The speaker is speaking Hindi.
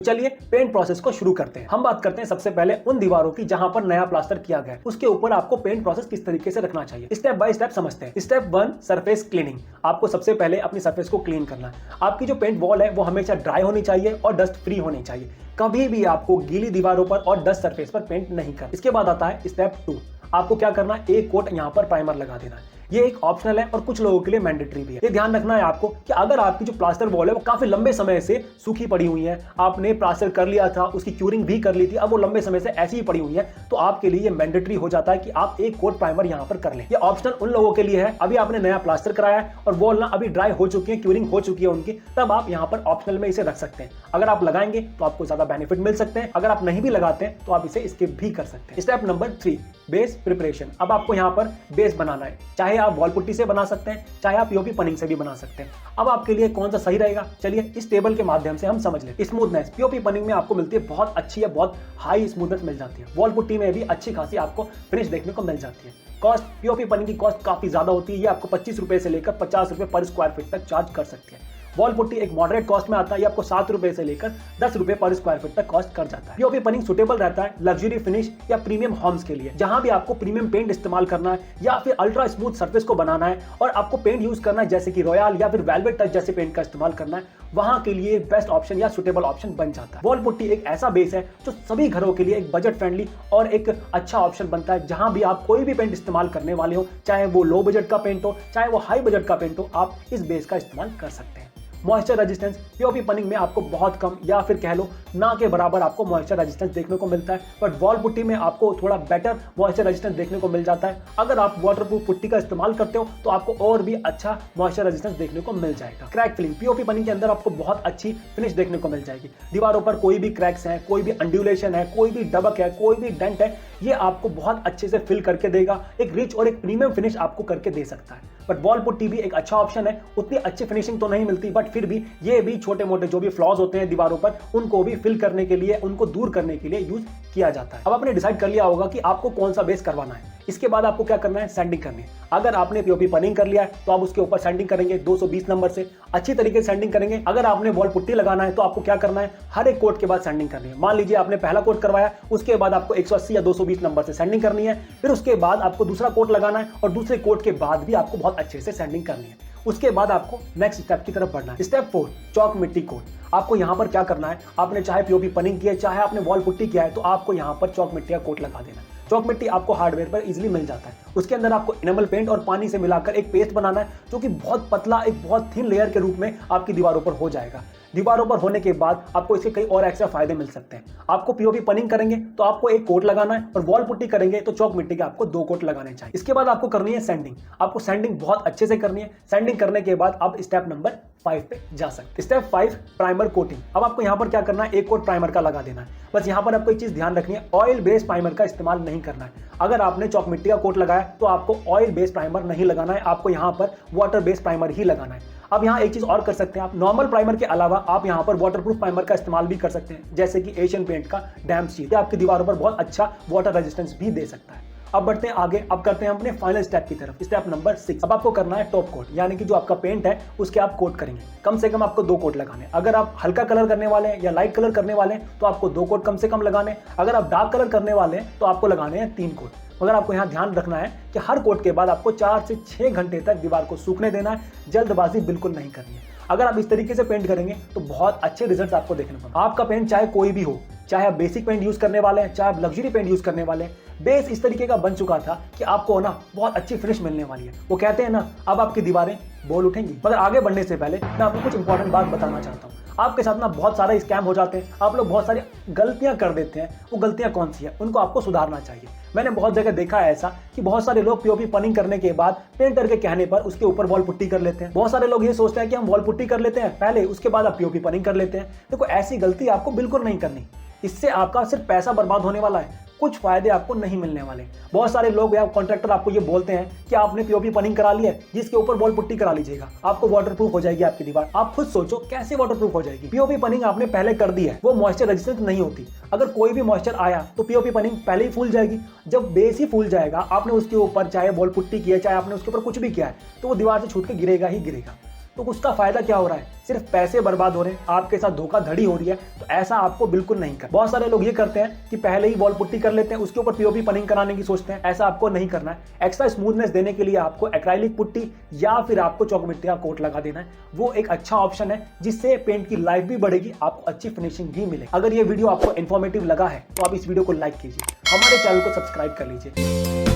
चलिए पेंट प्रोसेस को शुरू करते हैं। हम बात करते हैं सबसे पहले उन दीवारों की जहां पर नया प्लास्टर किया गया है, उसके ऊपर आपको पेंट प्रोसेस किस तरीके से रखना चाहिए। स्टेप बाय स्टेप समझते हैं। Step 1 surface cleaning. आपको सबसे पहले अपनी सरफेस को क्लीन करना है। आपकी जो पेंट वॉल है वो हमेशा ड्राई होनी चाहिए और डस्ट फ्री होनी चाहिए। कभी भी आपको गीली दीवारों पर और डस्ट सरफेस पर पेंट नहीं करना। इसके बाद आता है स्टेप 2। आपको क्या करना है, एक कोट यहाँ पर प्राइमर लगा देना है। ये एक ऑप्शनल है और कुछ लोगों के लिए मैंडेटरी भी है। ये ध्यान रखना है आपको कि अगर आपकी जो प्लास्टर वॉल है वो काफी लंबे समय से सूखी पड़ी हुई है, आपने प्लास्टर कर लिया था, उसकी क्यूरिंग भी कर ली थी, अब वो लंबे समय से ऐसी ही पड़ी हुई है, तो आपके लिए ये मैंडेटरी हो जाता है कि आप एक कोट प्राइमर यहाँ पर कर लें। ये ऑप्शनल उन लोगों के लिए है, अभी आपने नया प्लास्टर कराया है और वॉल ना अभी ड्राई हो चुकी है, क्यूरिंग हो चुकी है उनकी, तब आप यहाँ पर ऑप्शनल में इसे रख सकते हैं। अगर आप लगाएंगे तो आपको ज्यादा बेनिफिट मिल सकते हैं, अगर आप नहीं भी लगाते हैं तो आप इसे स्किप भी कर सकते हैं। Step number 3 base preparation. अब आपको यहाँ पर बेस बनाना है, चाहे आप वॉल पुट्टी से बना सकते हैं, चाहे आप पीओपी पनिंग से भी बना सकते हैं। अब आपके लिए कौन सा सही रहेगा, चलिए इस टेबल के माध्यम से हम समझ लें। स्मूथनेस पीओपी पनिंग में आपको मिलती है, बहुत अच्छी है, बहुत हाई स्मूथनेस मिल जाती है। वॉल पुट्टी में भी अच्छी खासी आपको फिनिश देखने को मिल जाती है। कॉस्ट पीओपी पनिंग की कॉस्ट काफी ज्यादा होती है, ये आपको 25 रुपए से लेकर 50 रुपए पर स्क्वायर फीट तक चार्ज कर सकती है। वॉल पुट्टी एक मॉडरेट कॉस्ट में आता है, ये आपको 7 रुपए से लेकर 10 रुपए पर स्क्वायर फीट तक कॉस्ट कर जाता है। पीओपी पनिंग सुटेबल रहता है लग्जरी फिनिश या प्रीमियम होम्स के लिए, जहां भी आपको प्रीमियम पेंट इस्तेमाल करना है या फिर अल्ट्रा स्मूथ सरफेस को बनाना है और आपको पेंट यूज करना है जैसे कि रॉयल या फिर वेलवेट टच जैसे पेंट का इस्तेमाल करना है, वहां के लिए बेस्ट ऑप्शन या सुटेबल ऑप्शन बन जाता है। वॉल पुट्टी एक ऐसा बेस है जो सभी घरों के लिए एक बजट फ्रेंडली और एक अच्छा ऑप्शन बनता है। जहां भी आप कोई भी पेंट इस्तेमाल करने वाले हो, चाहे वो लो बजट का पेंट हो, चाहे वो हाई बजट का पेंट हो, आप इस बेस का इस्तेमाल कर सकते हैं। मॉइस्चर रेजिस्टेंस पीओपी पनिंग में आपको बहुत कम या फिर कह लो ना के बराबर आपको मॉइस्चर रेजिस्टेंस देखने को मिलता है, बट वॉल पुट्टी में आपको थोड़ा बेटर मॉइस्चर रेजिस्टेंस देखने को मिल जाता है। अगर आप वाटरप्रूफ पुट्टी का इस्तेमाल करते हो तो आपको और भी अच्छा मॉइस्चर रेजिस्टेंस देखने को मिल जाएगा। क्रैक फिलिंग पीओपी पनिंग के अंदर आपको बहुत अच्छी फिनिश देखने को मिल जाएगी। दीवारों पर कोई भी क्रैक्स है, कोई भी अंड्यूलेशन है, कोई भी डबक है, कोई भी डेंट है, ये आपको बहुत अच्छे से फिल करके देगा, एक रिच और एक प्रीमियम फिनिश आपको करके दे सकता है। बट वॉल पुट्टी भी एक अच्छा ऑप्शन है, उतनी अच्छी फिनिशिंग तो नहीं मिलती, बट फिर भी ये भी छोटे मोटे जो भी फ्लॉज होते हैं दीवारों पर, उनको भी फिल करने के लिए, उनको दूर करने के लिए यूज किया जाता है। अब आपने डिसाइड कर लिया होगा कि आपको कौन सा बेस करवाना है। इसके बाद आपको क्या करना है, सैंडिंग करनी है। अगर आपने पीओपी पनिंग कर लिया है तो आप उसके ऊपर सैंडिंग करेंगे 220 नंबर से, अच्छी तरीके से सैंडिंग करेंगे। अगर आपने वॉल पुट्टी लगाना है तो आपको क्या करना है, हर एक कोट के बाद सैंडिंग करनी है। मान लीजिए आपने पहला कोट करवाया, उसके बाद आपको 180 या 220 नंबर से सैंडिंग करनी है, फिर उसके बाद आपको दूसरा कोट लगाना है और दूसरे कोट के बाद भी आपको बहुत अच्छे से सैंडिंग करनी है। उसके बाद आपको नेक्स्ट स्टेप की तरफ बढ़ना है। स्टेप 4 चौक मिट्टी कोट। आपको यहां पर क्या करना है, आपने चाहे पीओपी पनिंग किया है, चाहे आपने वॉल पुट्टी किया है, तो आपको यहां पर चौक मिट्टी का कोट लगा देना है। चौक मिट्टी आपको हार्डवेयर पर इजीली मिल जाता है। उसके अंदर आपको इनेमल पेंट और पानी से मिलाकर एक पेस्ट बनाना है, जो कि बहुत पतला, एक बहुत थिन लेयर के रूप में आपकी दीवारों पर हो जाएगा। दीवारों पर होने के बाद आपको इसके कई और एक्स्ट्रा फायदे मिल सकते हैं। आपको पीओपी पनिंग करेंगे तो आपको एक कोट लगाना है और वॉल पुट्टी करेंगे तो चौक मिट्टी के आपको 2 कोट लगाने चाहिए। इसके बाद आपको करनी है सैंडिंग। आपको सैंडिंग बहुत अच्छे से करनी है। सैंडिंग करने के बाद आप स्टेप नंबर 5 पे जा सकते हैं। Step 5 primer coating. अब आपको यहाँ पर क्या करना है, एक कोट प्राइमर का लगा देना है। बस यहाँ पर आपको एक चीज ध्यान रखनी है, ऑयल बेस्ड प्राइमर का इस्तेमाल नहीं करना है। अगर आपने चौक मिट्टी का कोट लगाया तो आपको ऑयल बेस्ड प्राइमर नहीं लगाना है, आपको यहाँ पर वाटर बेस्ड प्राइमर ही लगाना है। अब यहाँ एक चीज और कर सकते हैं आप, नॉर्मल प्राइमर के अलावा आप यहाँ पर वाटरप्रूफ प्राइमर का इस्तेमाल भी कर सकते हैं, जैसे कि एशियन पेंट का डैम शीट, आपकी दीवारों पर बहुत अच्छा वाटर रेजिस्टेंस भी दे सकता है। अब बढ़ते हैं आगे, अब करते हैं अपने फाइनल स्टेप की तरफ। Step number 6। अब आपको करना है टॉप कोट, यानी कि जो आपका पेंट है उसके आप कोट करेंगे। कम से कम आपको 2 कोट लगाने। अगर आप हल्का कलर करने वाले हैं या लाइट कलर करने वाले हैं तो आपको 2 कोट कम से कम लगाने। अगर आप डार्क कलर करने वाले हैं तो आपको लगाने हैं 3 कोट। मगर आपको यहाँ ध्यान रखना है कि हर कोट के बाद आपको 4 से 6 घंटे तक दीवार को सूखने देना है, जल्दबाजी बिल्कुल नहीं करनी है। अगर आप इस तरीके से पेंट करेंगे तो बहुत अच्छे रिजल्ट्स आपको देखने को। आपका पेंट चाहे कोई भी हो, चाहे आप बेसिक पेंट यूज करने वाले हैं, चाहे आप लग्जरी पेंट यूज करने वाले हैं, बेस इस तरीके का बन चुका था कि आपको ना बहुत अच्छी फिनिश मिलने वाली है। वो कहते हैं ना, अब आपकी दीवारें बोल उठेंगी। मगर आगे बढ़ने से पहले मैं आपको कुछ इंपॉर्टेंट बात बताना चाहता हूँ। आपके साथ ना बहुत सारे स्कैम हो जाते हैं, आप लोग बहुत सारी गलतियां कर देते हैं। वो गलतियां कौन सी है, उनको आपको सुधारना चाहिए। मैंने बहुत जगह देखा है ऐसा कि बहुत सारे लोग पीओपी पनिंग करने के बाद पेंटर के कहने पर उसके ऊपर वॉल पुट्टी कर लेते हैं। बहुत सारे लोग ये सोचते हैं कि हम वॉल पुट्टी कर लेते हैं पहले, उसके बाद आप पीओपी पनिंग कर लेते हैं। देखो, ऐसी गलती आपको बिल्कुल नहीं करनी। इससे आपका सिर्फ पैसा बर्बाद होने वाला है, कुछ फायदे आपको नहीं मिलने वाले। बहुत सारे लोग या कॉन्ट्रैक्टर आपको ये बोलते हैं कि आपने पीओपी पनिंग करा ली है, जिसके ऊपर वॉल पुट्टी करा लीजिएगा, आपको वाटरप्रूफ हो जाएगी आपकी दीवार। आप खुद सोचो कैसे वाटरप्रूफ हो जाएगी। पीओपी पनिंग आपने पहले कर दी है, वो मॉइस्चर रेजिस्टेंट नहीं होती। अगर कोई भी मॉइस्चर आया तो पीओपी पनिंग पहले ही फूल जाएगी। जब बेस ही फूल जाएगा, आपने उसके ऊपर चाहे वॉल पुट्टी किया, चाहे आपने उसके ऊपर कुछ भी किया है, तो वो दीवार से छूट के गिरेगा ही गिरेगा। तो उसका फायदा क्या हो रहा है? सिर्फ पैसे बर्बाद हो रहे हैं, आपके साथ धोखाधड़ी हो रही है। तो ऐसा आपको बिल्कुल नहीं करना। बहुत सारे लोग ये करते हैं कि पहले ही वॉल पुट्टी कर लेते हैं, उसके ऊपर पीओपी पनिंग कराने की सोचते हैं। ऐसा आपको नहीं करना है। एक्स्ट्रा स्मूथनेस देने के लिए आपको एक्राइलिक पुट्टी या फिर आपको चौक मिट्टी का कोट लगा देना है। वो एक अच्छा ऑप्शन है जिससे पेंट की लाइफ भी बढ़ेगी, आपको अच्छी फिनिशिंग भी मिलेगी। अगर ये वीडियो आपको इन्फॉर्मेटिव लगा है तो आप इस वीडियो को लाइक कीजिए, हमारे चैनल को सब्सक्राइब कर लीजिए।